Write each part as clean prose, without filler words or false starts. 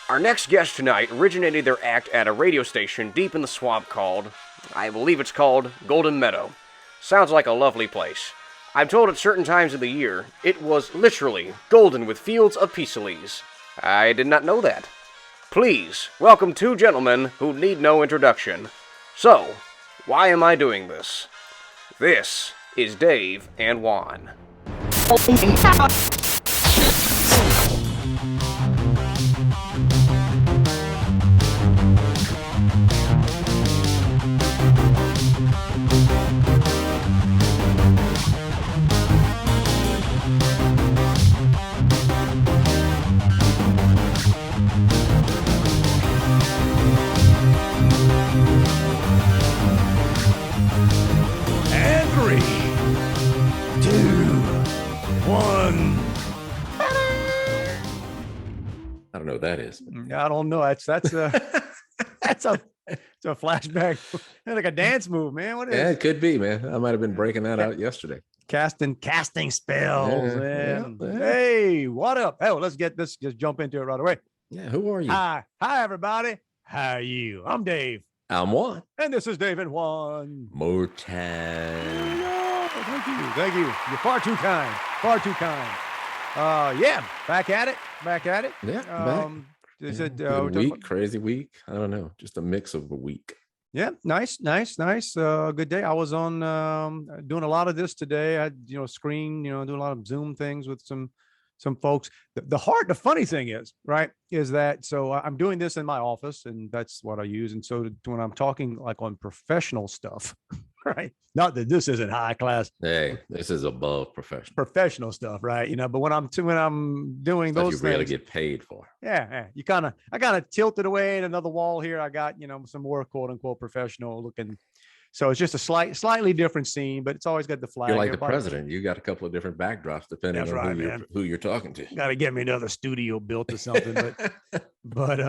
Our next guest tonight originated their act at a radio station deep in the swamp I believe it's called Golden Meadow. Sounds like a lovely place. I'm told at certain times of the year, it was literally golden with fields of peace lilies. I did not know that. Please, welcome two gentlemen who need no introduction. So, why am I doing this? This is Dave and Juan. I don't know what that is. I don't know. That's that's a flashback, like a dance move, man. What is? Yeah, it could be, man. I might have been breaking that out yesterday. Casting spells, man. Yeah. Hey, what up? Oh, let's just jump into it right away. Yeah, who are you? Hi, everybody. How are you? I'm Dave, I'm Juan. and this is Dave and Juan. More time. Thank you. You're far too kind. Far too kind. Yeah, back at it. Yeah, back. Is it week, crazy week? I don't know. Just a mix of a week. Yeah, nice. Good day. I was on doing a lot of this today. I had, doing a lot of Zoom things with some folks. The funny thing is, right, is that so I'm doing this in my office, and that's what I use. And so when I'm talking like on professional stuff, right? Not that this isn't high class. Hey, this is above professional stuff, right? But when I'm doing stuff those you things, really get paid for. Yeah. I kind of tilted away in another wall here. I got, some more quote unquote professional looking. So it's just a slightly different scene, but it's always got the flag. You're like the president. You got a couple of different backdrops depending on who you're talking to. Got to get me another studio built or something. but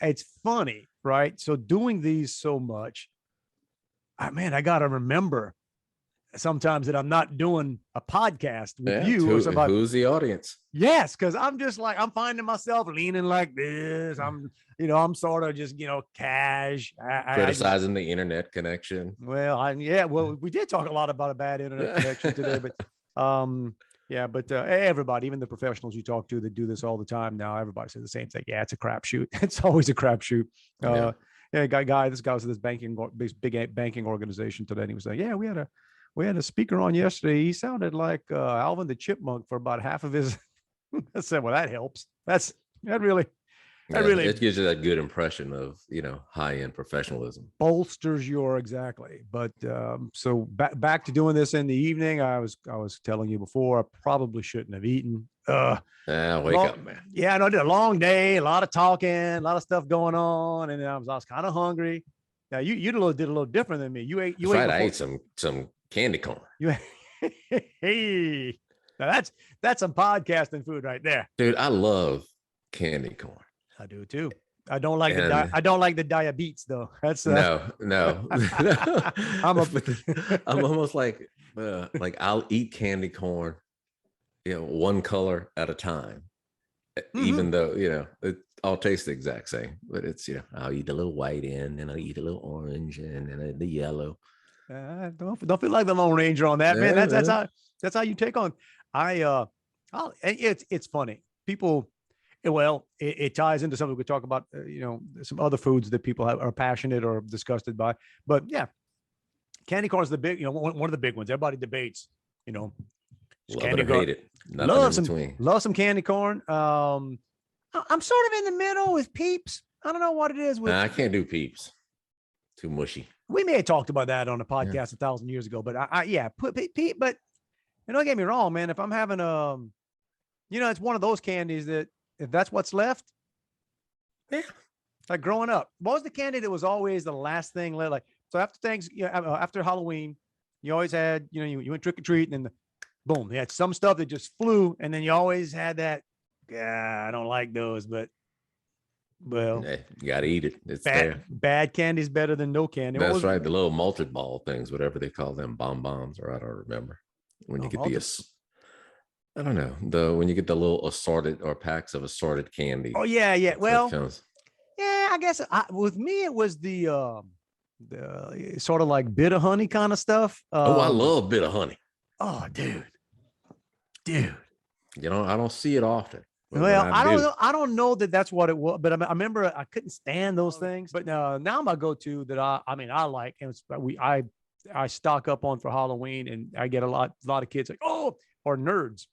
it's funny, right? So doing these so much, I got to remember sometimes that I'm not doing a podcast with you. Who's the audience? Yes, because I'm just like, I'm finding myself leaning like this. I'm sort of just, cash. Criticizing the internet connection. Well, we did talk a lot about a bad internet connection today, but everybody, even the professionals you talk to that do this all the time now, everybody says the same thing. Yeah, it's a crapshoot. It's always a crapshoot. This guy was at this big banking organization today, and he was like, yeah, we had a speaker on yesterday. He sounded like Alvin the Chipmunk for about half of his. I said, well, that helps. That really it gives you that good impression of high-end professionalism. Bolsters your exactly. But so back to doing this in the evening. I was telling you before, I probably shouldn't have eaten. Wake up, man. Yeah, I know. I did a long day, a lot of talking, a lot of stuff going on, and I was kind of hungry. Now you did a little different than me. You ate. I ate some candy corn. Hey, now that's some podcasting food right there, dude. I love candy corn. I do too. I don't like the diabetes though. That's no. I'm almost like I'll eat candy corn, one color at a time, even though it all tastes the exact same. But it's I'll eat a little white end, and I'll eat a little orange, and then the yellow. Don't feel like the Lone Ranger on that, man. That's how you take on. It's funny. People. Well, it ties into something we talk about. Some other foods that people are passionate or disgusted by. But yeah, candy corn is the big. One of the big ones. Everybody debates. Love it or hate it. Love some candy corn. I'm sort of in the middle with Peeps. I don't know what it is. I can't do Peeps. Too mushy. We may have talked about that on a podcast 1,000 years ago, but put Peep. But don't get me wrong, man. If I'm having it's one of those candies that if that's what's left, like growing up, what was the candy that was always the last thing left? Like so after Halloween, you always had you went trick or treat, and then boom, you had some stuff that just flew, and then you always had that. I don't like those, but. Well, you gotta eat it. It's bad candy's better than no candy. That's right. The little malted ball things, whatever they call them, bonbons, or I don't remember. When you get I don't know. When you get the little assorted or packs of assorted candy. Oh yeah, yeah. So Well, yeah, I guess with me it was the sort of like bitter honey kind of stuff. I love bit of honey. Oh, dude. You know, I don't see it often. Well, I don't know. I don't know that that's what it was, but I remember I couldn't stand those things. But now my go-to that I like, and I stock up on for Halloween, and I get a lot of kids like, oh, or nerds.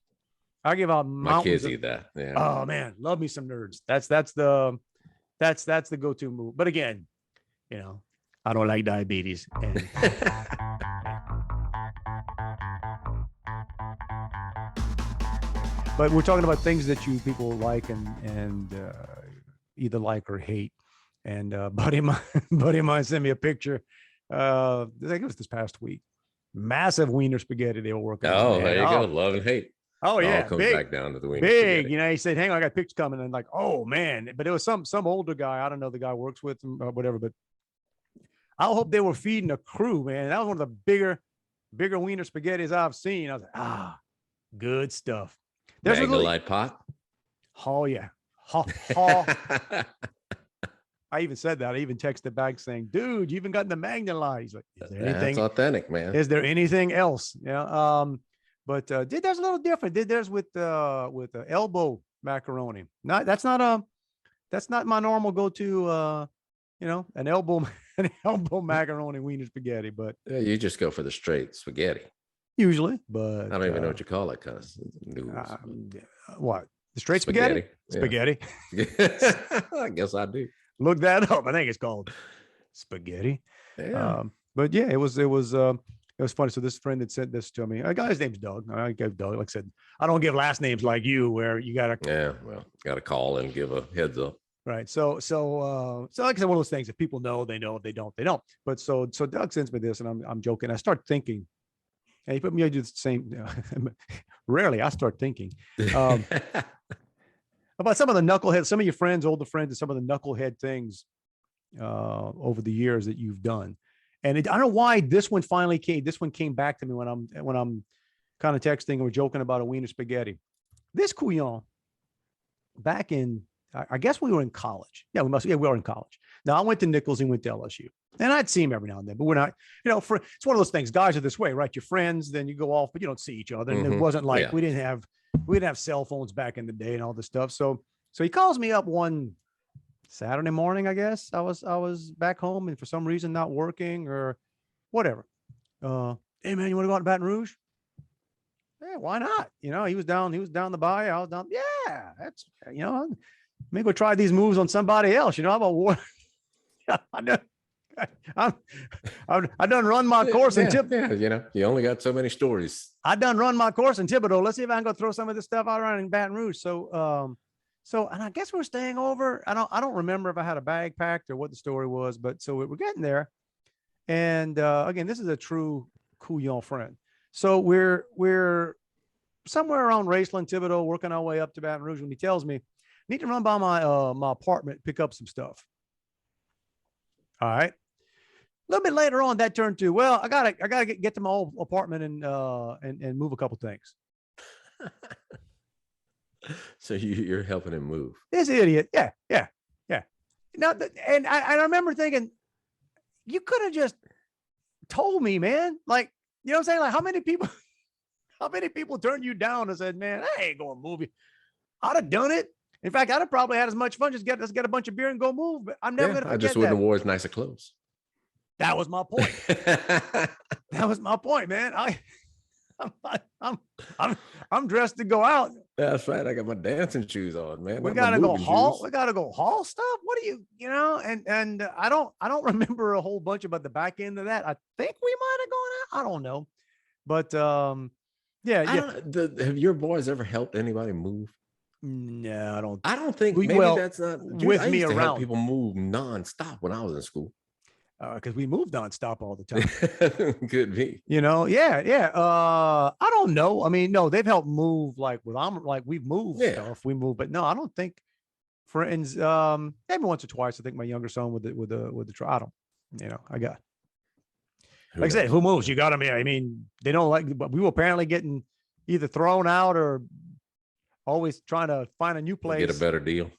I give out my kids eat that. Yeah. Oh man, love me some nerds. That's the go-to move. But again, you know, I don't like diabetes. And but we're talking about things that you people like and either like or hate. And buddy of mine sent me a picture. I think it was this past week. Massive Wiener spaghetti they were working on. Oh, there you go. Love and hate. Oh yeah, comes big, back down to the Wiener big. spaghetti. You know, he said, "Hang on, I got pictures coming." And like, oh man, but it was some older guy. I don't know the guy works with him or whatever. But I hope they were feeding a crew, man. That was one of the bigger Wiener spaghettis I've seen. I was like, good stuff. There's a light pot. Oh yeah. I even said that. I even texted back saying, "Dude, you even got the Magna. He's like, "Is there anything? That's authentic, man. Is there anything else?" Yeah. But did there's a little different. Did there's with elbow macaroni. That's not my normal go-to. An elbow macaroni Wiener spaghetti. But yeah, you just go for the straight spaghetti usually. But I don't even know what you call that kind of noodles. What, the straight spaghetti? Spaghetti. I guess I do. Look that up. I think it's called spaghetti. Yeah. But yeah, it was funny. So this friend that sent this to me, a guy's name's Doug. I gave Doug, like I said, I don't give last names like you, where you gotta call and give a heads up. Right. So like I said, one of those things, if people know, they know. If they don't, they don't. But so Doug sends me this, and I'm joking. I start thinking, and he put me, I do the same. Rarely I start thinking about some of the knucklehead, some of your friends, older friends, and some of the knucklehead things over the years that you've done. And I don't know why this one came back to me when I'm kind of texting or joking about a Wiener spaghetti. This couillon back in, I guess we were in college. Yeah, we were in college. Now I went to Nichols and went to LSU, and I'd see him every now and then, but we're not, it's one of those things. Guys are this way, right? You're friends, then you go off, but you don't see each other. And it wasn't like we didn't have cell phones back in the day and all this stuff. So he calls me up one Saturday morning, I guess. I was back home and for some reason not working or whatever. Hey man, you want to go out to Baton Rouge? Yeah, why not? He was down the bay. I was down. Yeah, that's maybe go try these moves on somebody else. How about war? I done run my course in Thibodaux. Yeah, you only got so many stories. I done run my course in Thibodaux. Let's see if I can go throw some of this stuff out around in Baton Rouge. So and I guess we're staying over. I don't remember if I had a bag packed or what the story was, but so we're getting there. And again, this is a true couillon friend. So we're somewhere around Raceland, Thibodaux, working our way up to Baton Rouge when he tells me, need to run by my apartment, pick up some stuff. All right. A little bit later on, that turned to, well, I gotta get to my old apartment and move a couple things. So you're helping him move. This idiot. Yeah. Now, and I remember thinking, you could have just told me, man. Like, you know what I'm saying? Like, how many people turned you down and said, man, I ain't going to move you. I'd have done it. In fact, I'd have probably had as much fun. Let's get a bunch of beer and go move. But I'm never going to forget I just wouldn't have worn nicer clothes. That was my point. That was my point, man. I'm dressed to go out. That's right. I got my dancing shoes on, man. We gotta go haul. We gotta go haul stuff. What do you And I don't remember a whole bunch about the back end of that. I think we might have gone out. I don't know, but have your boys ever helped anybody move? No, I don't. I don't think. That's not with me around. Help people move nonstop when I was in school. Because we moved nonstop all the time. Could be. Yeah. I don't know. I mean, no, they've helped move we've moved stuff. We move, but no, I don't think friends. Maybe once or twice. I think my younger son with the try. I don't. I got. Like I said, who moves? You got them. I mean, they don't like. But we were apparently getting, either thrown out or always trying to find a new place. Get a better deal.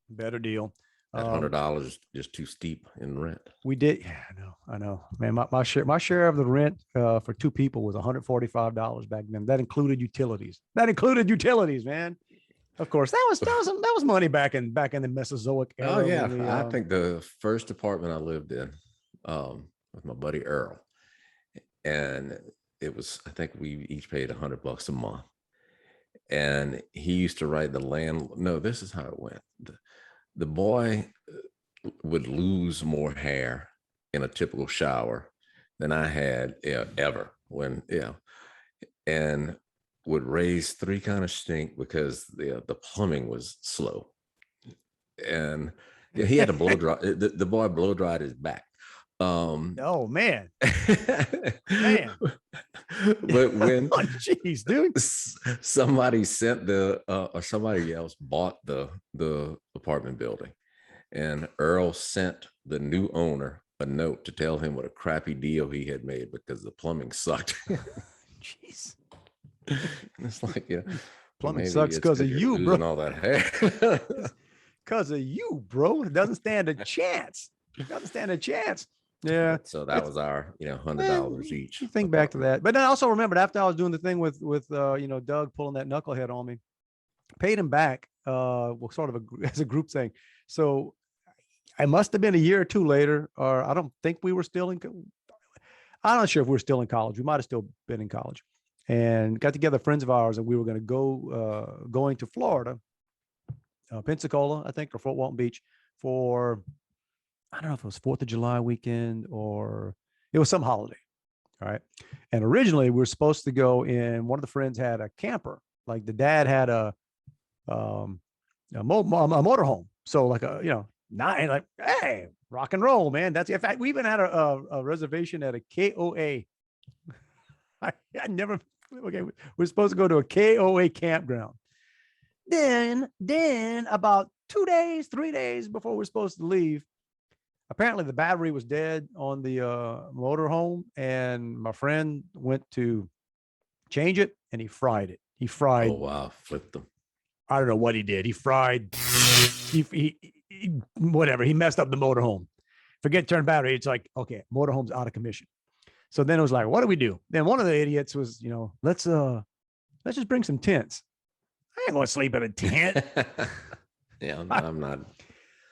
Better deal. That $100 just too steep in rent. We did. Yeah, I know, man. My share of the rent for 2 people was $145 back then. That included utilities. Man. Of course, that was money back in the Mesozoic era. Oh yeah, I think the first apartment I lived in with my buddy Earl, and it was, I think we each paid $100 a month, and he used to write the landlord. No, this is how it went. The boy would lose more hair in a typical shower than I had ever and would raise 3 kind of stink because the plumbing was slow, and he had to blow dry. The boy blow dried his back. Oh man. But when jeez, dude, somebody sent or somebody else bought the apartment building, and Earl sent the new owner a note to tell him what a crappy deal he had made because the plumbing sucked. Jeez. It's like, plumbing sucks because of you, bro. All that hair. Because of you, bro. It doesn't stand a chance. Yeah. So that was our, $100 each. You think back to that. But then I also remembered after I was doing the thing with Doug pulling that knucklehead on me, paid him back, sort of as a group thing. So I must have been a year or 2 later, or I don't think we were still I'm not sure if we were still in college. We might have still been in college, and got together friends of ours, and we were going to going to Florida, Pensacola, I think, or Fort Walton Beach for, I don't know if it was 4th of July weekend or it was some holiday. All right. And originally we were supposed to go in, one of the friends had a camper, like the dad had a motorhome. So like like, hey, rock and roll, man. In fact, we even had a reservation at a KOA. I never, okay. We're supposed to go to a KOA campground. Then about 2 days, 3 days before we're supposed to leave, apparently the battery was dead on the motorhome, and my friend went to change it, and he fried it. Oh wow, flipped them. I don't know what he did. He fried. He whatever. He messed up the motorhome. Forget turn battery. It's like, okay, motorhome's out of commission. So then it was like, what do we do? Then one of the idiots was, let's just bring some tents. I ain't gonna sleep in a tent. Yeah, I'm not.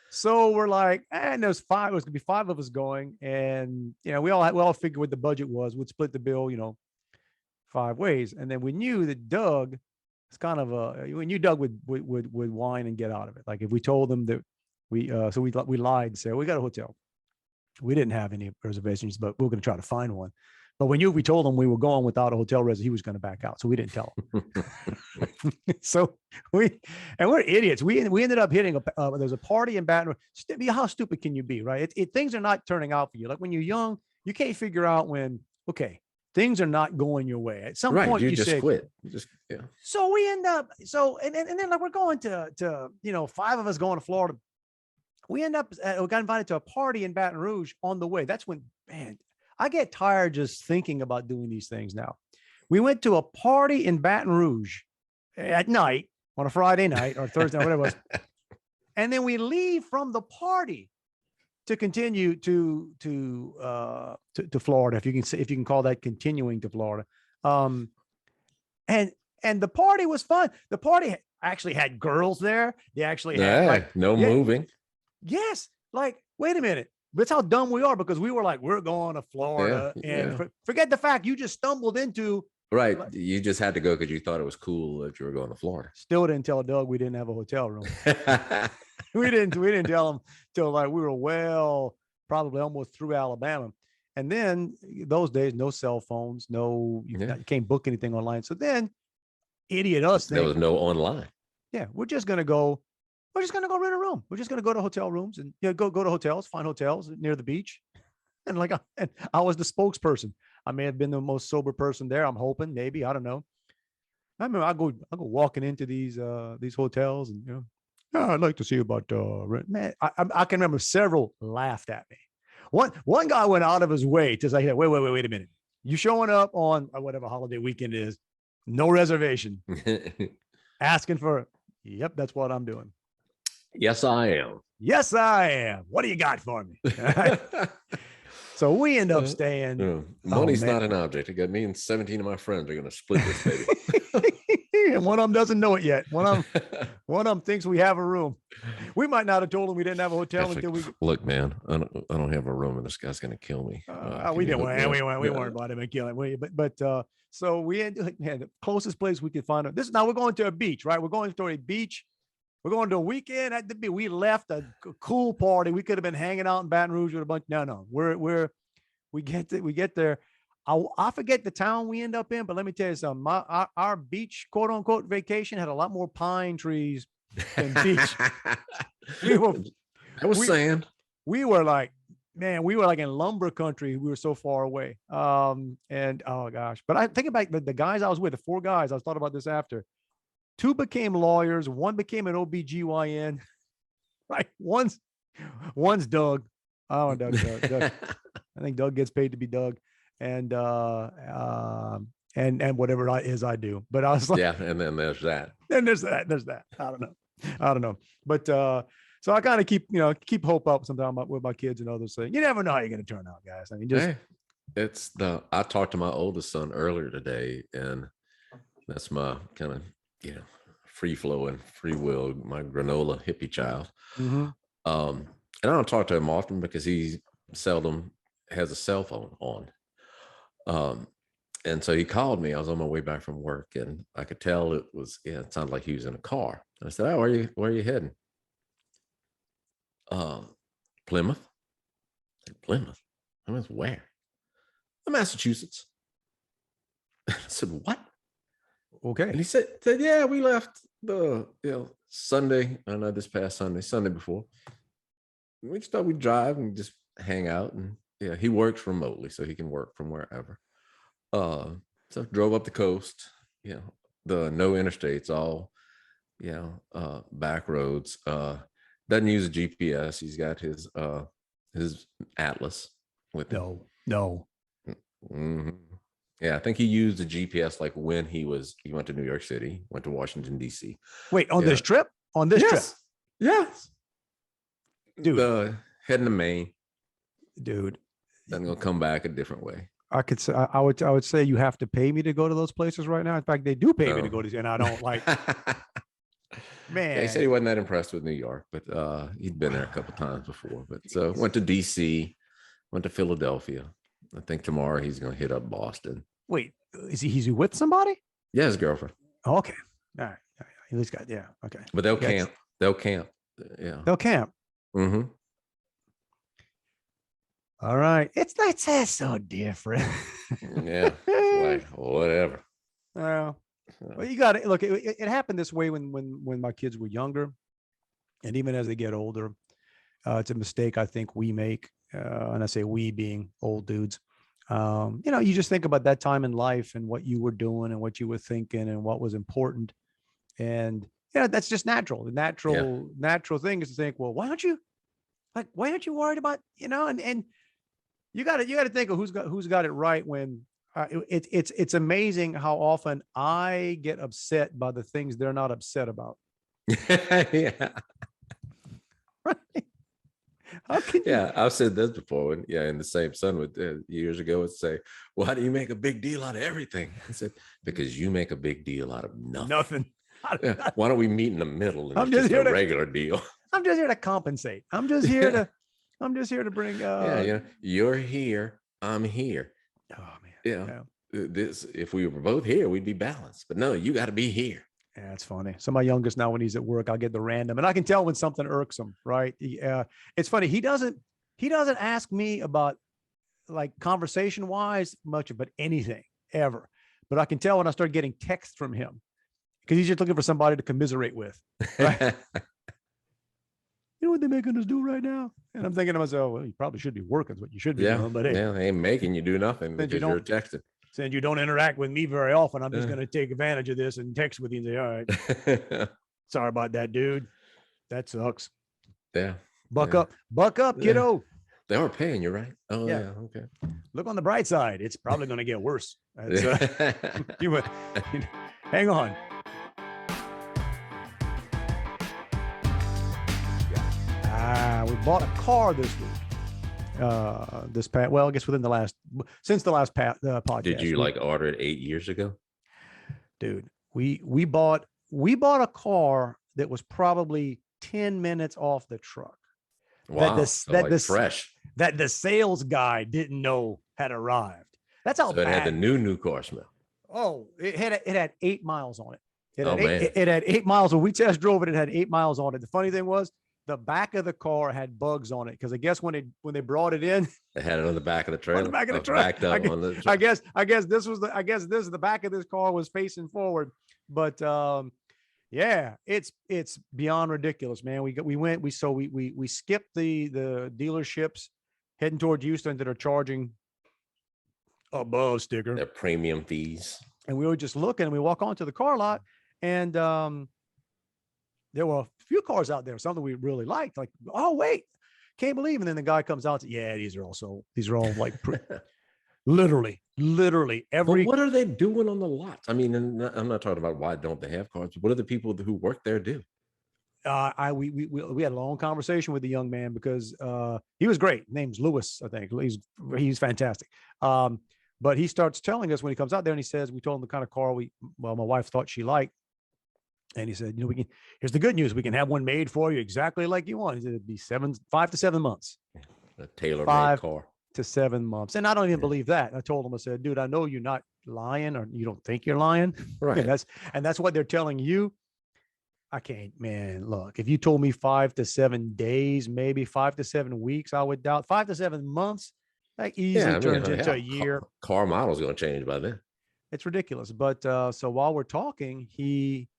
So we're like, and there's 5. It was gonna be 5 of us going, and we all figured what the budget was. We'd split the bill, 5 ways, and then we knew that Doug is kind of we knew Doug would whine and get out of it. Like if we told them that we lied and said we got a hotel. We didn't have any reservations, but we were going to try to find one. But we told him we were going without a hotel reservation, he was going to back out. So we didn't tell him. So we're idiots. We ended up hitting there's a party in Baton Rouge. How stupid can you be, right? Things are not turning out for you. Like when you're young, you can't figure out when, okay, things are not going your way. At some point you just say, quit. So we end up, and then like we're going to 5 of us going to Florida. We end up, we got invited to a party in Baton Rouge on the way. That's when, man, I get tired just thinking about doing these things now. We went to a party in Baton Rouge at night on a Friday night or Thursday, whatever it was. And then we leave from the party to continue to Florida, if you can call that continuing to Florida. And the party was fun. The party actually had girls there. They actually had moving. Yes. Like, wait a minute. That's how dumb we are, because we were like, we're going to Florida, and forget the fact you just stumbled into. Right. You just had to go because you thought it was cool that you were going to Florida. Still didn't tell Doug we didn't have a hotel room. we didn't tell him till like we were probably almost through Alabama. And then those days, no cell phones, you can't book anything online. So then idiot us. There was no online. Yeah. We're just going to go rent a room. We're just going to go to hotel rooms and go to hotels, find hotels near the beach. And I was the spokesperson. I may have been the most sober person there. I'm hoping, maybe, I don't know. I remember I go walking into these hotels, and I'd like to see about rent. Man, I can remember several laughed at me. One guy went out of his way to say, wait a minute. You showing up on whatever holiday weekend is, No reservation. Asking for, yep, that's what I'm doing. Yes, I am. Yes, I am. What do you got for me? So we end up staying. Money's not an object. I got me and 17 of my friends are going to split this baby. And one of them doesn't know it yet. One of them thinks we have a room. We might not have told him we didn't have a hotel until we. Look, man, I don't have a room, and this guy's going to kill me. We didn't. We weren't about him and killing him. But so we had the closest place we could find. Now we're going to a beach, right? We're going to a beach. We're going to a weekend at the beach. We left a cool party. We could have been hanging out in Baton Rouge with a bunch. No. We get there. I forget the town we end up in, but let me tell you something. Our beach, quote unquote, vacation had a lot more pine trees than beach. We were like, man, we were like in lumber country. We were so far away. And oh gosh, but I think about the guys I was with, the 4 guys. I was thought about this after. 2 became lawyers. 1 became an OBGYN. Right. One's Doug. Oh, Doug. I think Doug gets paid to be Doug. And whatever it is I do. But I was like, yeah, and then there's that. Then there's that. I don't know. But so I kind of keep hope up sometimes with my kids and others. Saying, you never know how you're going to turn out, guys. I mean, I talked to my oldest son earlier today, and that's my kind of free flowing, free will, my granola hippie child. Mm-hmm. And I don't talk to him often because he seldom has a cell phone on. And so he called me. I was on my way back from work, and I could tell it sounded like he was in a car. And I said, "Oh, where are you heading?" Plymouth. Plymouth. I mean, where? Massachusetts. I said, "What?" Okay. And he said, "Yeah, we left the Sunday. I know this past Sunday before. We just thought we'd drive and just hang out." And he works remotely, so he can work from wherever. So drove up the coast. The no interstates, all back roads. Doesn't use a GPS. He's got his atlas with him. No. Mm-hmm. Yeah, I think he used the GPS like when he went to New York City, went to Washington, D.C. Wait, on this trip? On this trip? Yes. Dude. Heading to Maine. Dude. Then gonna come back a different way. I could say I would say you have to pay me to go to those places right now. In fact, they do pay me to go to, and I don't like. Man, he said he wasn't that impressed with New York, but he'd been there a couple times before. But so went to D.C., went to Philadelphia. I think tomorrow he's gonna hit up Boston. Wait, is he with somebody? Yeah, his girlfriend. Oh, okay, all right. At least got okay. But they'll camp. They'll camp. Yeah, they'll camp. Mm-hmm. All right. It's so different. Yeah. Like whatever. Well, you got to look. It happened this way when my kids were younger, and even as they get older, it's a mistake I think we make, and I say we being old dudes. You just think about that time in life and what you were doing and what you were thinking and what was important, and that's just natural. The natural thing is to think, well, why aren't you worried about and you got to think of who's got it right when it's amazing how often I get upset by the things they're not upset about. Yeah. Right. I've said this before. And in the same son with years ago would say, "Why do you make a big deal out of everything?" I said, "Because you make a big deal out of nothing." Why don't we meet in the middle? And I'm just a regular deal. I'm just here to compensate. I'm just here to bring. You're here. I'm here. Oh man. This if we were both here, we'd be balanced. But no, you got to be here. Yeah, it's funny. So my youngest now, when he's at work, I'll get the random, and I can tell when something irks him. Right? It's funny. He doesn't ask me about like conversation wise much, but anything ever. But I can tell when I start getting texts from him because he's just looking for somebody to commiserate with. Right? You know what they're making us do right now? And I'm thinking to myself, well, you probably should be working. Is what you should be doing. But hey, they ain't making you do nothing because you're texting. Since you don't interact with me very often, I'm just going to take advantage of this and text with you and say, all right, sorry about that, dude. That sucks. Yeah. Buck up, kiddo. They are paying you, right? Oh yeah. Okay. Look on the bright side. It's probably going to get worse. Hang on. We bought a car this week. This past, well, I guess since the last podcast. Did you like order it 8 years ago? Dude, we bought a car that was probably 10 minutes off the truck. Wow, fresh. That the sales guy didn't know had arrived. That's how bad. It had the new car smell. Oh, it had 8 miles on it. Man. It had 8 miles. When we test drove it, it had 8 miles on it. The funny thing was, the back of the car had bugs on it because I guess when they brought it in, they had it on the back of the trailer. On the back of the trailer. I guess this was the back of this car was facing forward. But yeah, it's beyond ridiculous, man. We skipped the dealerships heading toward Houston that are charging above sticker. Their premium fees. And we were just looking, and we walk onto the car lot, and there were a few cars out there, something we really liked. Like, oh wait, can't believe. And then the guy comes out and says, yeah, these are all like literally every. But what are they doing on the lots? I mean, I'm not talking about why don't they have cars. What do the people who work there do? We had a long conversation with the young man because he was great. Name's Lewis, I think. He's fantastic. But he starts telling us when he comes out there, and he says, we told him the kind of car my wife thought she liked. And he said, here's the good news. We can have one made for you exactly like you want. He said, it'd be 5 to 7 months. A tailor-made 5 car. to 7 months. And I don't even believe that. I told him, I said, dude, I know you're not lying, or you don't think you're lying. Right. And that's what they're telling you. I can't, man, look, if you told me 5 to 7 days, maybe 5 to 7 weeks, I would doubt. 5 to 7 months, that easily turns into a year. Car model's going to change by then. It's ridiculous. But so while we're talking, he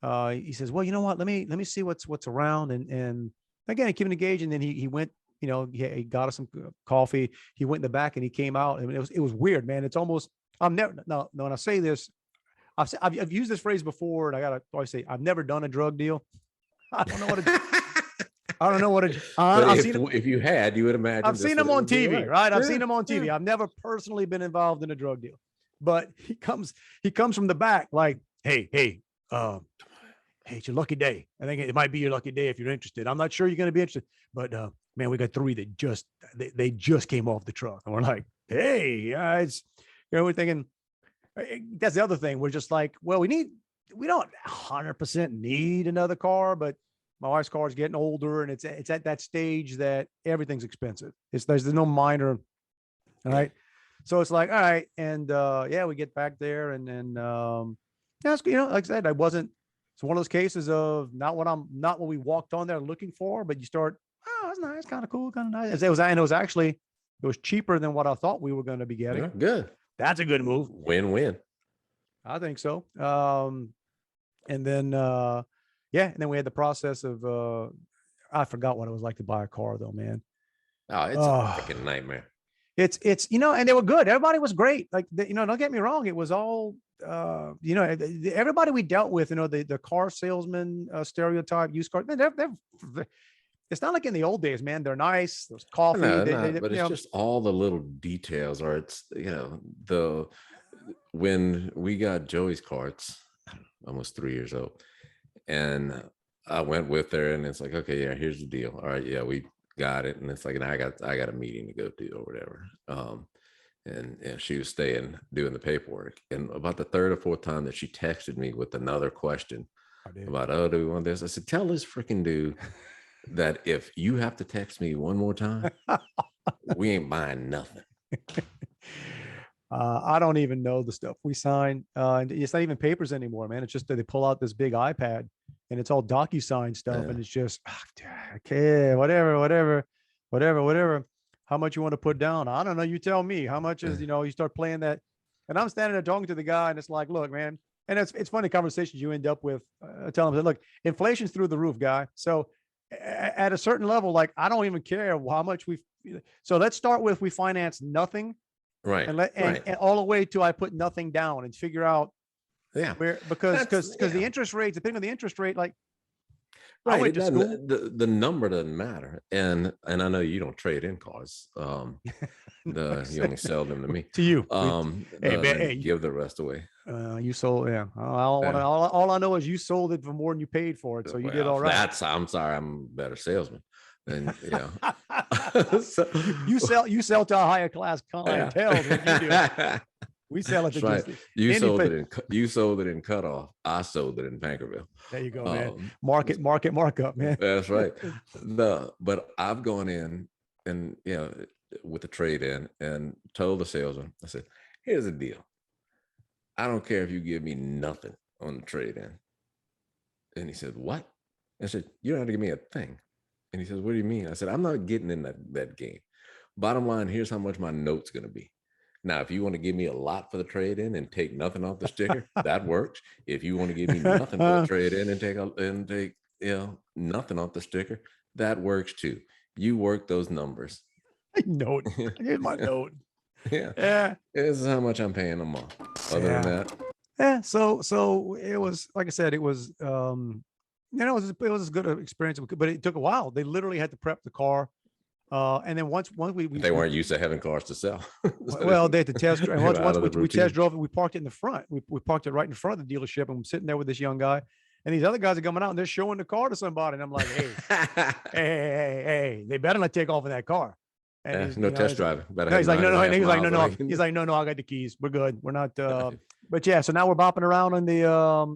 says, well, you know what? Let me see what's around. And again, he kept engaged. And then he went, he got us some coffee. He went in the back and he came out. I mean, it was weird, man. It's almost, when I say this, I've used this phrase before, and I gotta always say, I've never done a drug deal. I don't know what if you had, you would imagine. I've seen him on TV, right? I've seen him on TV. I've never personally been involved in a drug deal, but he comes from the back like, hey, it's your lucky day. I think it might be your lucky day if you're interested. I'm not sure you're going to be interested, but man, we got 3 that they just came off the truck, and we're like, hey, we're thinking that's the other thing. We're just like, well, we don't 100% need another car, but my wife's car is getting older, and it's at that stage that everything's expensive. There's no minor, all right. So it's like, all right, and we get back there, and then like I said, it's one of those cases of not what we walked on there looking for, but you start, oh, that's nice, kind of cool, kind of nice. It was cheaper than what I thought we were going to be getting. Yeah, good. That's a good move. Win-win. I think so. And then and then we had the process of I forgot what it was like to buy a car though, man. Oh, it's a freaking nightmare. It's and they were good. Everybody was great. Like don't get me wrong, it was all everybody we dealt with, the car salesman stereotype, used car, they're it's not like in the old days, man. They're nice. There's coffee. But it's just all the little details, or it's when we got Joey's car, it's almost 3 years old, and I went with her, and it's like, okay, yeah, here's the deal. All right, yeah, we got it, and it's like, and I got a meeting to go to or whatever. And she was doing the paperwork, and about the 3rd or 4th time that she texted me with another question about, oh, do we want this? I said, tell this freaking dude that if you have to text me one more time, we ain't buying nothing. I don't even know the stuff we sign. It's not even papers anymore, man. It's just that they pull out this big iPad and it's all DocuSign stuff. And it's just, okay, whatever. How much you want to put down? I don't know. You tell me how much is, you start playing that. And I'm standing there talking to the guy, and it's like, look, man. And it's funny conversations you end up with. Telling him, look, inflation's through the roof, guy. So at a certain level, like, I don't even care how much so let's start with, we finance nothing. Right. And all the way to I put nothing down and figure out where, because the interest rates, depending on the interest rate, like, I went to It doesn't, school. the number doesn't matter. And I know you don't trade in cars. You only sell them to me. To you. Hey, man, Then give the rest away. You sold, yeah. I don't want to. All I know is you sold it for more than you paid for it, so you did all right. I'm sorry, I'm a better salesman. And So, you sell to a higher class clientele. What you do. We sell it to right. You sold it in cutoff. I sold it in Pankerville. There you go, man. Markup, man. That's right. But I've gone in and with the trade in and told the salesman, I said, here's the deal. I don't care if you give me nothing on the trade in. And he said, what? I said, you don't have to give me a thing. And he says, what do you mean? I said, I'm not getting in that game. Bottom line, here's how much my note's going to be. Now, if you want to give me a lot for the trade in and take nothing off the sticker, that works. If you want to give me nothing for the trade in and take nothing off the sticker, that works too. You work those numbers. Note. Here's my note. Yeah. This is how much I'm paying a month. Other than that. Yeah. So it was, like I said, it was it was a good experience, but it took a while. They literally had to prep the car. And then once they weren't used to having cars to sell. Well, they had to test. And once we test drove it, we parked it in the front. We parked it right in front of the dealership, and I'm sitting there with this young guy, and these other guys are coming out and they're showing the car to somebody, and I'm like, hey, they better not take off in that car. And no test driving. He's like, no. He's like, no. He's like, no, I got the keys. We're good. We're not. But yeah, so now we're bopping around in the.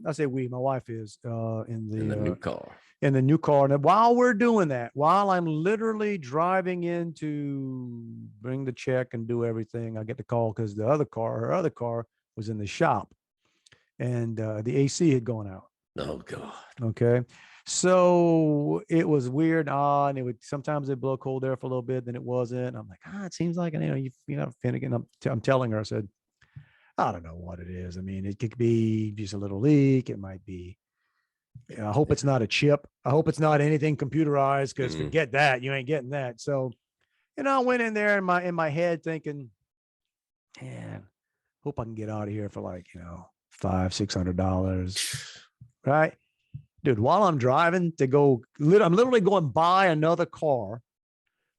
I say we. My wife is in the new car. In the new car. And while we're doing that, while I'm literally driving in to bring the check and do everything, I get the call because her other car was in the shop, and the AC had gone out. Oh God. Okay. So it was weird. And it would sometimes it blow cold air for a little bit, then it wasn't. I'm like, it seems like you Finnegan. I'm telling her, I said, I don't know what it is. I mean, it could be just a little leak. It might be. I hope it's not a chip. I hope it's not anything computerized, because forget that. You ain't getting that. So, I went in there in my head thinking, man, hope I can get out of here for like, $500-$600. Right. Dude, while I'm driving to go, I'm literally going buy another car,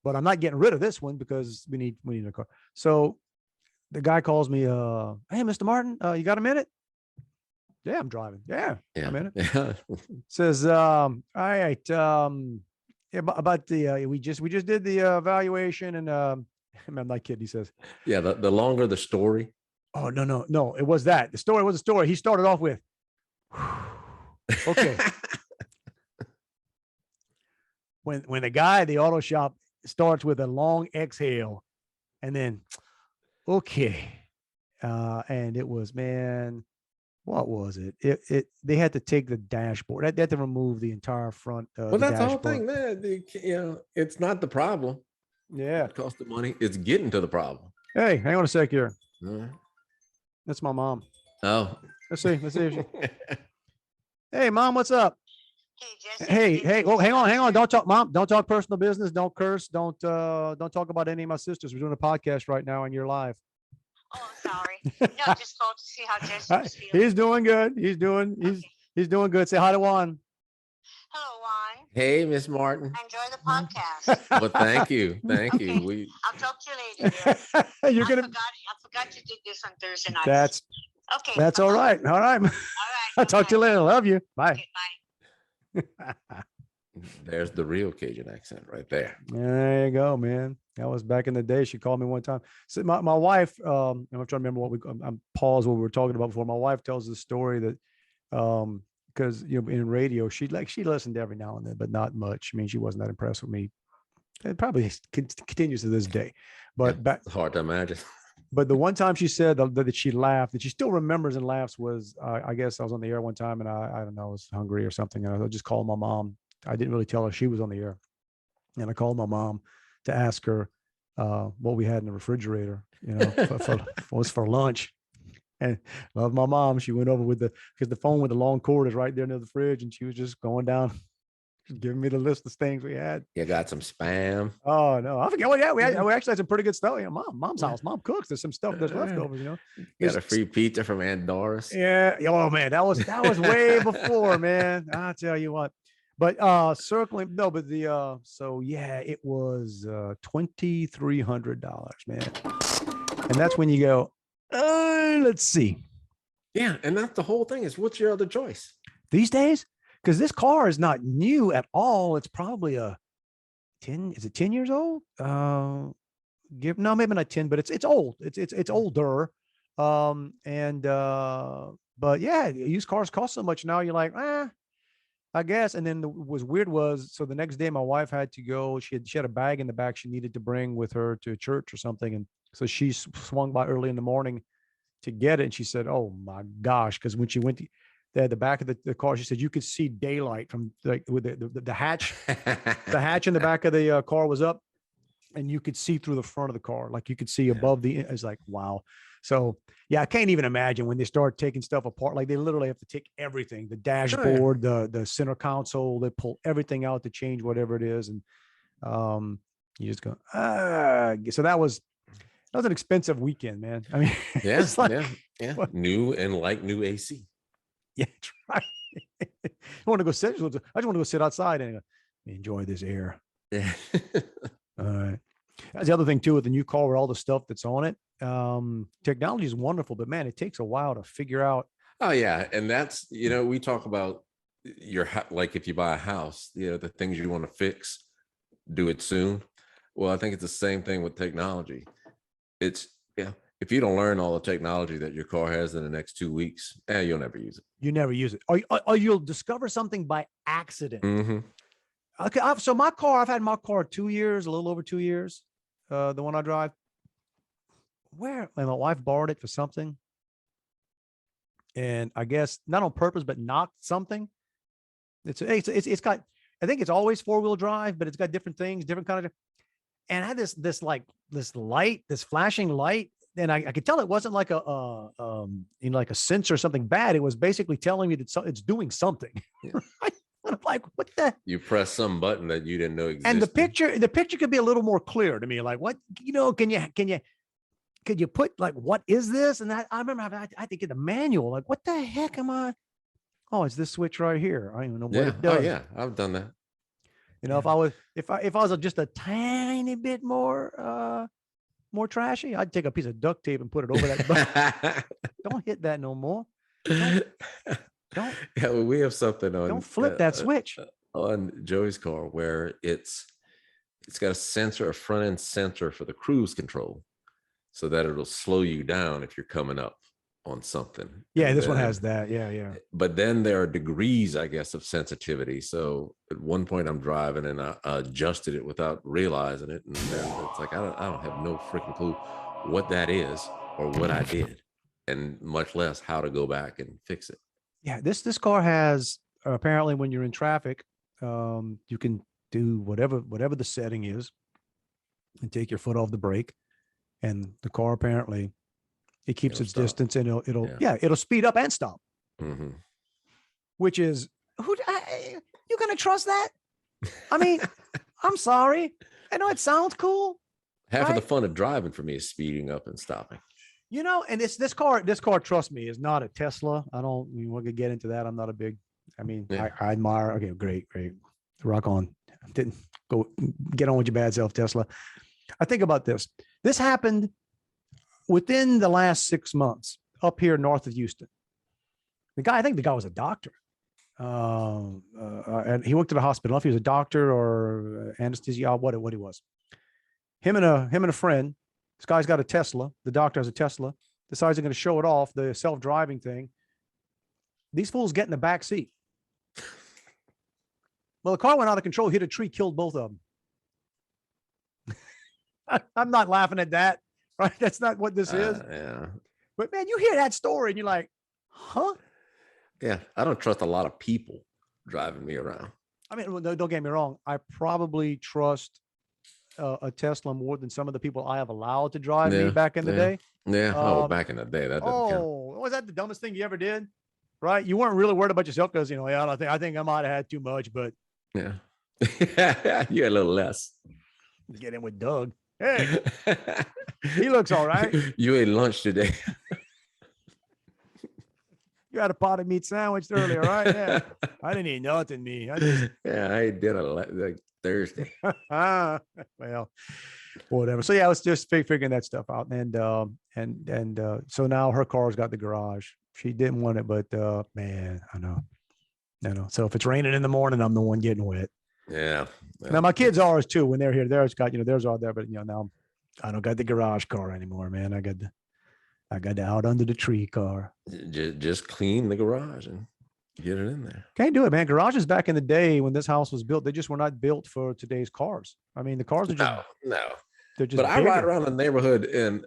but I'm not getting rid of this one because we need a car. So the guy calls me, hey, Mr. Martin, you got a minute? Yeah, I'm driving. Yeah. A minute. Yeah. Says, all right. About the, we just did the evaluation, and I'm not kidding. He says, yeah, the longer the story. Oh, no. It was that. The story was a story. He started off with, okay. When the guy at the auto shop starts with a long exhale and then, okay. And it was, man, what was it? They had to take the dashboard. They had to remove the entire front. Well, that's the whole thing, man. It's not the problem. Yeah. It costs the money. It's getting to the problem. Hey, hang on a sec here. Right. That's my mom. Oh. Let's see if she... Hey, Mom, what's up? Hey, Hey. Oh, hang on. Don't talk, Mom. Don't talk personal business. Don't curse. Don't talk about any of my sisters. We're doing a podcast right now, and you're live. Oh, I'm sorry. No, just called to see how Jesse was feeling. He's doing good. He's doing good. Say hi to Juan. Hello, Juan. Hey, Miss Martin. I enjoy the podcast. Well, thank you. Okay. I'll talk to you later. I forgot you did this on Thursday night. That's okay. That's all right. All right. I'll talk to you later. Love you. Bye. Okay, bye. There's the real Cajun accent right there. There you go, man. That was back in the day. She called me one time. So my wife, I'm trying to remember I'm paused what we were talking about before. My wife tells the story that, because in radio, she listened every now and then, but not much. I mean, she wasn't that impressed with me. It probably continues to this day, but it's hard to imagine. But the one time she said that she laughed, that she still remembers and laughs, was I guess I was on the air one time, and I don't know, I was hungry or something, and I just called my mom. I didn't really tell her she was on the air, and I called my mom to ask her what we had in the refrigerator, for lunch. And love my mom. She went over because the phone with the long cord is right there near the fridge, and she was just going down, giving me the list of things we had. You got some spam. Oh no, I forget. Well, yeah, we actually had some pretty good stuff. Mom's house. Mom cooks. There's some stuff there's leftovers. Got a free pizza from Aunt Doris. Yeah. Oh man, that was way before, man. I'll tell you what. But circling no, but the so yeah, it was $2,300, man. And that's when you go, let's see. Yeah, and that's the whole thing is what's your other choice? These days, because this car is not new at all. It's probably a 10, is it 10 years old? No, maybe not 10, but it's old. It's older. And but yeah, used cars cost so much now. You're like, I guess. And then what was weird was, so the next day my wife had to go. She had a bag in the back she needed to bring with her to church or something, and so she swung by early in the morning to get it. And she said, "Oh my gosh!" Because when she went to the back of the car, she said you could see daylight from like with the hatch. The hatch in the back of the car was up, and you could see through the front of the car, like you could see above the. It's like wow. So yeah, I can't even imagine when they start taking stuff apart. Like they literally have to take everything: the dashboard, the center console. They pull everything out to change whatever it is, and you just go So that was an expensive weekend, man. I mean, it's like, what? New and like new AC. Yeah, right. I want to go sit. I just want to go sit outside and enjoy this air. Yeah. All right. That's the other thing too with the new car, with all the stuff that's on it. Technology is wonderful, but man, it takes a while to figure out. Oh yeah, and that's we talk about like if you buy a house, the things you want to fix, do it soon. Well, I think it's the same thing with technology. It's if you don't learn all the technology that your car has in the next 2 weeks, you'll never use it. You never use it, or you'll discover something by accident. Mm-hmm. Okay, so my car, I've had my car 2 years, a little over 2 years. The one I drive. And my wife borrowed it for something, and I guess not on purpose, but knocked something. It's got. I think it's always 4-wheel drive, but it's got different things, different kind of. And I had this light, this flashing light, and I could tell it wasn't like like a sensor or something bad. It was basically telling me that it's doing something. Yeah. I'm like, what the? You press some button that you didn't know existed. And the picture could be a little more clear to me. Like, what, could you put like, what is this? And I remember I had to get the manual. Like, what the heck am I? Oh, it's this switch right here. I don't even know what it does. Oh yeah, I've done that. If I was just a tiny bit more trashy, I'd take a piece of duct tape and put it over that. Don't hit that no more. Don't. Yeah, well, we have something on. Don't flip that switch on Joey's car where it's got a front end sensor for the cruise control, so that it'll slow you down if you're coming up on something. Yeah, this one has that. Yeah. But then there are degrees, I guess, of sensitivity. So at one point I'm driving and I adjusted it without realizing it, and then it's like I don't have no freaking clue what that is or what I did, and much less how to go back and fix it. Yeah, this car has apparently when you're in traffic, you can do whatever the setting is, and take your foot off the brake, and the car apparently it keeps its distance, and it'll speed up and stop. Mm-hmm. Which is you gonna trust that? I mean, I'm sorry. I know it sounds cool. Half of the fun of driving for me is speeding up and stopping. And this car, trust me, is not a Tesla. We want to get into that. I'm not a big, I admire. Okay, great. Rock on. Didn't go get on with your bad self, Tesla. I think about this. This happened within the last 6 months up here north of Houston. I think the guy was a doctor. And he worked at a hospital. If he was a doctor or anesthesiologist, what he was. Him and a friend. This guy's got a Tesla. The doctor has a Tesla. Decides they're going to show it off, the self-driving thing. These fools get in the back seat. Well, the car went out of control, hit a tree, killed both of them. I'm not laughing at that, right? That's not what this is. Yeah. But man, you hear that story and you're like, huh? Yeah, I don't trust a lot of people driving me around. I mean, don't get me wrong. I probably trust a Tesla more than some of the people I have allowed to drive me back in the day. Yeah. Back in the day, that doesn't count. Was that the dumbest thing you ever did? Right? You weren't really worried about yourself because I think I might have had too much, but yeah, you're a little less. Get in with Doug. Hey, he looks all right. You ate lunch today. You had a pot of meat sandwich earlier, right? Yeah. I didn't eat nothing, me. I just I did it like Thursday. well, whatever. So yeah, I was just figuring that stuff out. And so now her car's got the garage. She didn't want it, but man, I know. So if it's raining in the morning, I'm the one getting wet. Yeah. Now my kids are ours too. When they're here, theirs got, theirs are there, but now I don't got the garage car anymore, man. I got the out under the tree car. Just clean the garage and get it in there. Can't do it, man. Garages back in the day when this house was built, they just were not built for today's cars. I mean, the cars are just no. They're just. But I ride around the neighborhood and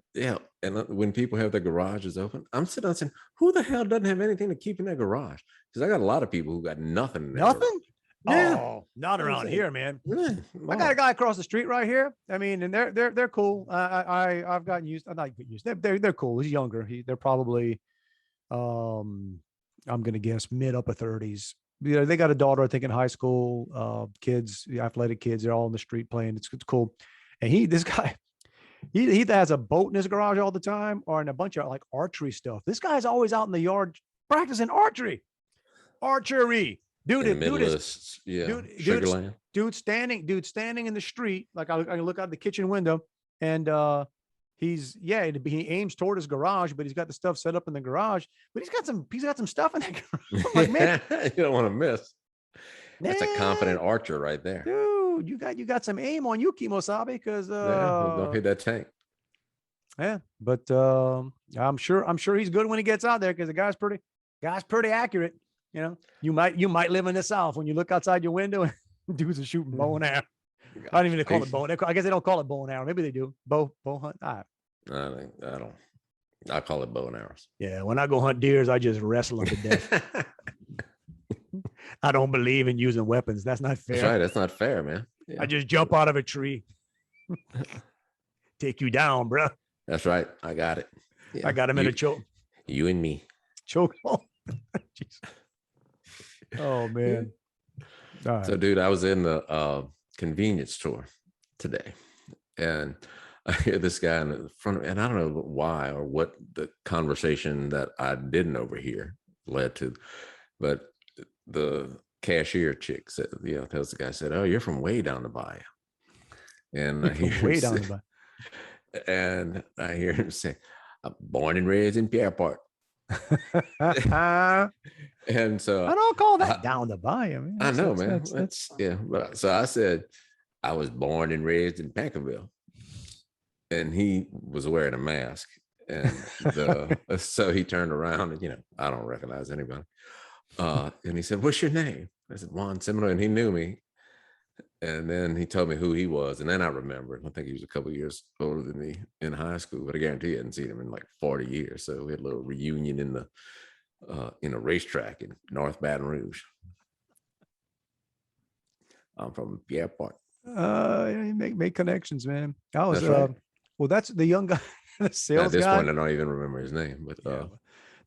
when people have their garages open, I'm sitting there saying, who the hell doesn't have anything to keep in their garage? Because I got a lot of people who got nothing. Nothing? Yeah. Oh, not around here, man. Yeah. I got a guy across the street right here. I mean, and they're cool. I've gotten used. I'm not used. They're cool. He's younger. They're probably, I'm gonna guess mid upper 30s. They got a daughter, I think, in high school. Kids, athletic kids. They're all in the street playing. It's cool. And this guy, he either has a boat in his garage all the time or in a bunch of like archery stuff. This guy's always out in the yard practicing archery. Dude standing in the street. Like I look out the kitchen window and he aims toward his garage, but he's got the stuff set up in the garage, but he's got some stuff in there. I'm like, man, you don't want to miss. That's a confident archer right there. Dude, you got some aim on you, Kimosabe, because don't hit that tank. Yeah, but I'm sure he's good when he gets out there because the guy's pretty accurate. You might live in the South when you look outside your window and dudes are shooting bow and arrow. I don't even call it bow. I guess they don't call it bow and arrow. Maybe they do. Bow hunt. I don't. I call it bow and arrows. Yeah, when I go hunt deers, I just wrestle them to death. I don't believe in using weapons. That's not fair. That's right. That's not fair, man. Yeah. I just jump out of a tree. Take you down, bro. That's right. I got it. Yeah. I got him in a choke. You and me. Choke. Oh, man. Right. So, dude, I was in the convenience store today, and I hear this guy in the front of me, and I don't know why or what the conversation that I didn't overhear led to, but the cashier chick said, tells the guy, said, "Oh, you're from way down the bayou." And I hear way down the bayou. And I hear him say, "I'm born and raised in Pierreport." And so I don't call that down the bayou. Man. I know, man. That's yeah. But so I said, I was born and raised in Packerville, and he was wearing a mask, and so he turned around, and I don't recognize anybody. And he said, "What's your name?" I said, "Juan Seminole," and he knew me. And then he told me who he was, and then I remembered. I think he was a couple of years older than me in high school, but I guarantee I hadn't seen him in like 40 years. So we had a little reunion in a racetrack in North Baton Rouge. I'm from Pierreport. You make connections, man. I was That's right. Well, that's the young guy, the sales At this guy. point, I don't even remember his name, but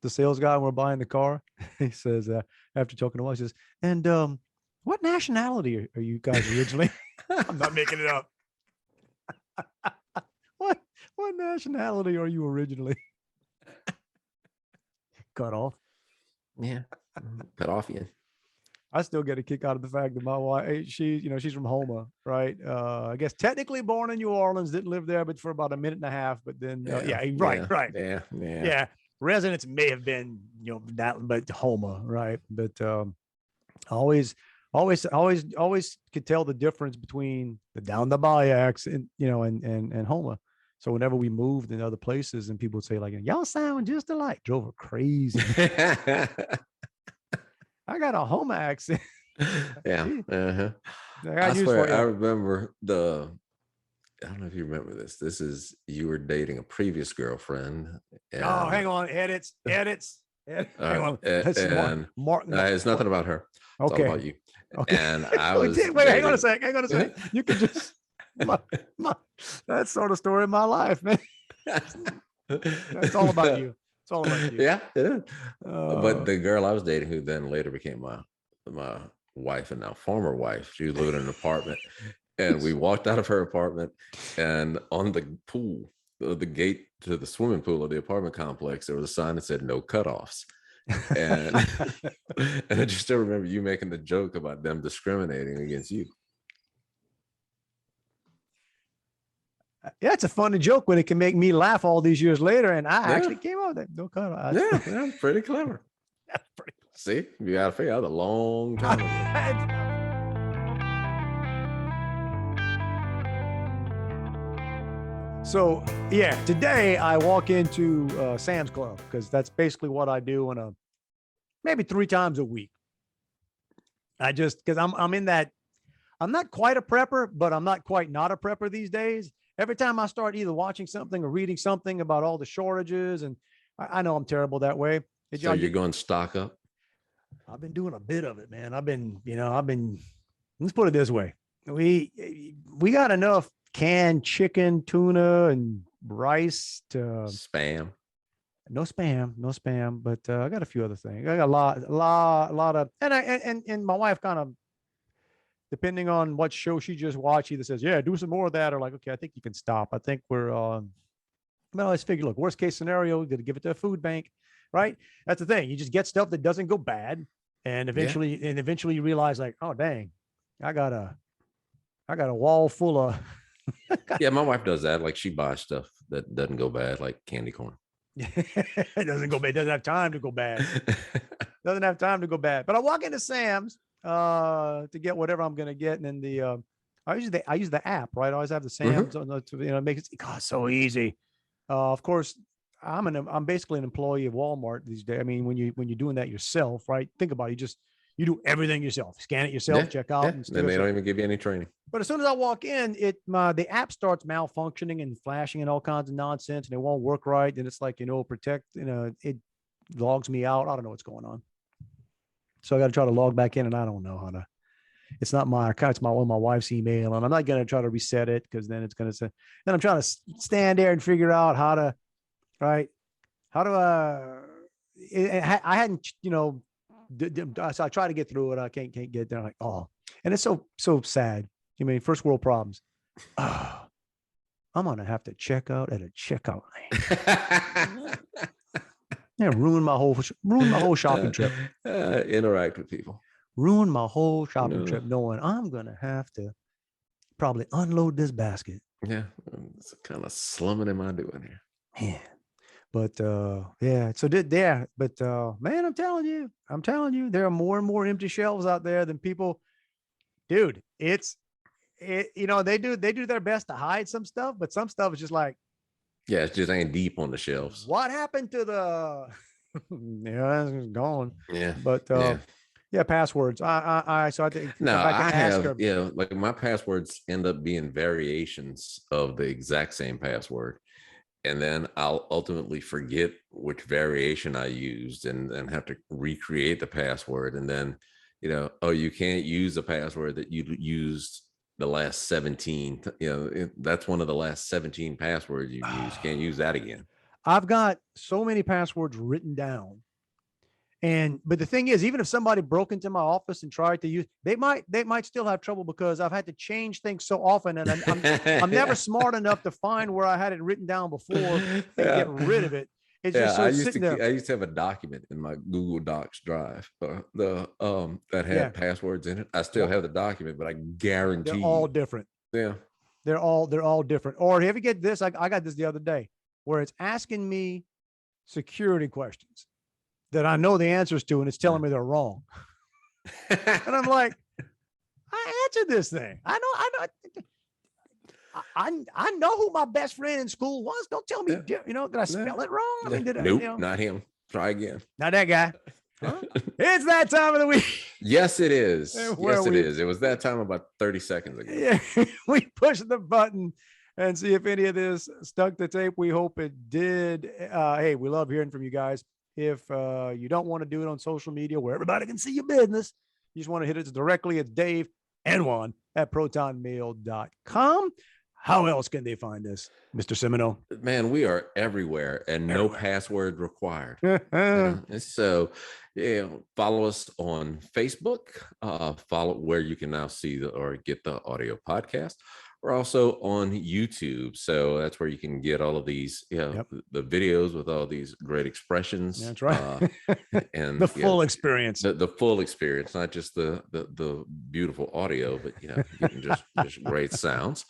the sales guy, when we're buying the car, he says, after talking to us, he says, "And what nationality are you guys originally?" I'm not making it up. What nationality are you originally? Cut off. Yeah, cut off you. I still get a kick out of the fact that my wife, she's from Houma, right? I guess technically born in New Orleans, didn't live there, but for about a minute and a half. But then, right. Yeah. Residents may have been, but Houma, right? But always could tell the difference between the down the bayou accent, and Houma. So whenever we moved in other places and people would say like, "Y'all sound just alike," drove her crazy. I got a Houma accent. Yeah. Uh-huh. I swear, I remember I don't know if you remember this. This is, you were dating a previous girlfriend. And, hang on. Edits. Hang on. It's nothing about her. It's all about you. Okay. And I was hang on a second. You could just that sort of story of my life, man. That's all about you. It's all about you. Yeah. But the girl I was dating, who then later became my wife and now former wife, she was living in an apartment, and we walked out of her apartment, and on the pool, the gate to the swimming pool of the apartment complex, there was a sign that said "No cutoffs." And and I just still remember you making the joke about them discriminating against you. Yeah, it's a funny joke when it can make me laugh all these years later, and I Yeah. actually came out with that. No comment. Yeah, that's pretty clever. That's pretty See, you got to figure out a long time ago. So yeah, today I walk into Sam's Club because that's basically what I do maybe 3 times a week. I just because I'm in that, I'm not quite a prepper, but I'm not quite not a prepper these days. Every time I start either watching something or reading something about all the shortages, and I know I'm terrible that way. So you're going to stock up? I've been doing a bit of it, man. I've been, let's put it this way. We got enough canned chicken, tuna, and rice to spam. No spam, but I got a few other things. I got a lot of, and my wife kind of, depending on what show she just watched, either says, yeah, do some more of that, or like, okay, I think you can stop. I think we're, well, let's figure, look, worst case scenario, got to give it to a food bank, right? That's the thing. You just get stuff that doesn't go bad. And eventually you realize like, oh, dang, I got a wall full of. Yeah. My wife does that. Like she buys stuff that doesn't go bad, like candy corn. It doesn't go bad. It doesn't have time to go bad. Doesn't have time to go bad. But I walk into Sam's to get whatever I'm going to get. And then I use the app, right? I always have the Sam's on the, make it so easy. Of course, I'm basically an employee of Walmart these days. I mean, when you're doing that yourself, right? Think about it. You do everything yourself. Scan it yourself, check out. And they don't even give you any training. But as soon as I walk in, the app starts malfunctioning and flashing and all kinds of nonsense, and it won't work right. And it's like, it logs me out. I don't know what's going on. So I got to try to log back in, and I don't know how to. It's not my account. It's my wife's email, and I'm not going to try to reset it because then it's going to say. Then I'm trying to stand there and figure out how to, right? How do I hadn't, so I try to get through it. I can't get there. I'm like, oh, and it's so sad. I mean, first world problems. Oh, I'm gonna have to check out at a checkout lane. Yeah, ruin my whole shopping trip. Interact with people. Ruin my whole shopping trip, knowing I'm gonna have to probably unload this basket. Yeah, it's kind of slumming am I doing here? Man. But yeah, so there. But man, I'm telling you, there are more and more empty shelves out there than people. Dude, they do their best to hide some stuff, but some stuff is just like, yeah, it just ain't deep on the shelves. What happened to the? Yeah, it's gone. Yeah, but yeah, passwords. So I think I have like my passwords end up being variations of the exact same password. And then I'll ultimately forget which variation I used and have to recreate the password. And then, you can't use the password that you used the last 17. That's one of the last 17 passwords you used. Can't use that again. I've got so many passwords written down. But the thing is, even if somebody broke into my office and tried to use, they might still have trouble because I've had to change things so often, and I'm never smart enough to find where I had it written down before and get rid of it. It's just so sitting there. I used to have a document in my Google Docs drive that had passwords in it. I still have the document, but I guarantee they're all different. Yeah, they're all different. Or if you get this, I got this the other day where it's asking me security questions that I know the answers to, and it's telling me they're wrong. And I'm like, I answered this thing. I know who my best friend in school was. Don't tell me, did I spell it wrong? I mean, nope, not him. Try again. Not that guy. Huh? It's that time of the week. Yes, it is. Yes, it is. It was that time about 30 seconds ago. Yeah, we push the button and see if any of this stuck to tape. We hope it did. Hey, we love hearing from you guys. If you don't want to do it on social media where everybody can see your business, you just want to hit us directly. It's Dave and Juan at protonmail.com. How else can they find us, Mr. Semino? Man, we are everywhere and no password required. So, follow us on Facebook. Follow where you can now see or get the audio podcast. We're also on YouTube, so that's where you can get all of these, the videos with all these great expressions. That's right. And the full experience. The full experience, not just the beautiful audio, but getting just great sounds.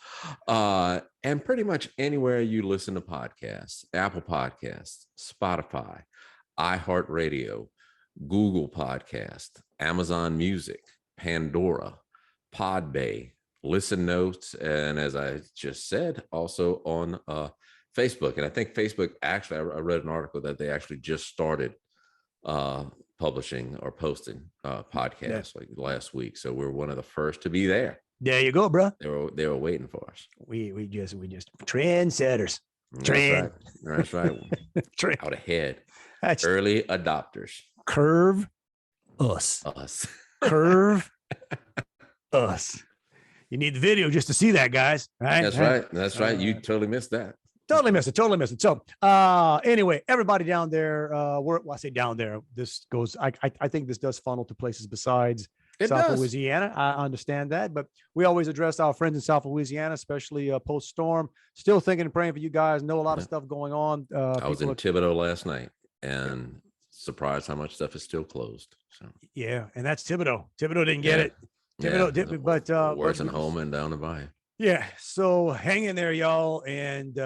And pretty much anywhere you listen to podcasts, Apple Podcasts, Spotify, iHeartRadio, Google Podcast, Amazon Music, Pandora, Podbay, Listen Notes, and as I just said, also on Facebook. And I think Facebook, actually, I read an article that they actually just started publishing or posting podcasts like last week. So we're one of the first to be there. There you go, bro. They were waiting for us. We just trendsetters. That's right. Out ahead. That's early adopters. Curve us. Curve us. You need the video just to see that, guys. Right? That's right. You totally missed that. Totally missed it. So anyway, everybody down there, I say down there, this goes, I think this does funnel to places besides South Louisiana. I understand that, but we always address our friends in South Louisiana, especially post-storm. Still thinking and praying for you guys. Know a lot of stuff going on. I was in Thibodaux last night and surprised how much stuff is still closed. So yeah, and that's Thibodaux. Thibodaux didn't get it. Thibodaux did, but worse than Houma and down the bayou. Yeah, so hang in there, y'all, and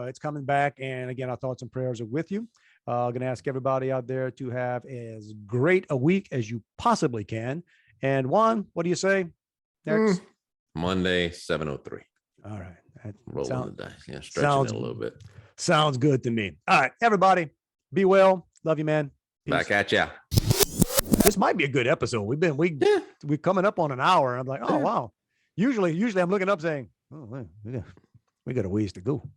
it's coming back. And again, our thoughts and prayers are with you. Going to ask everybody out there to have as great a week as you possibly can. And Juan, what do you say? Next Monday, 7:03. All right, rolling the dice. Stretching it a little bit. Sounds good to me. All right, everybody, be well. Love you, man. Peace. Back at ya. This might be a good episode. We're coming up on an hour. I'm like, oh wow. Usually I'm looking up saying, oh, we got a ways to go.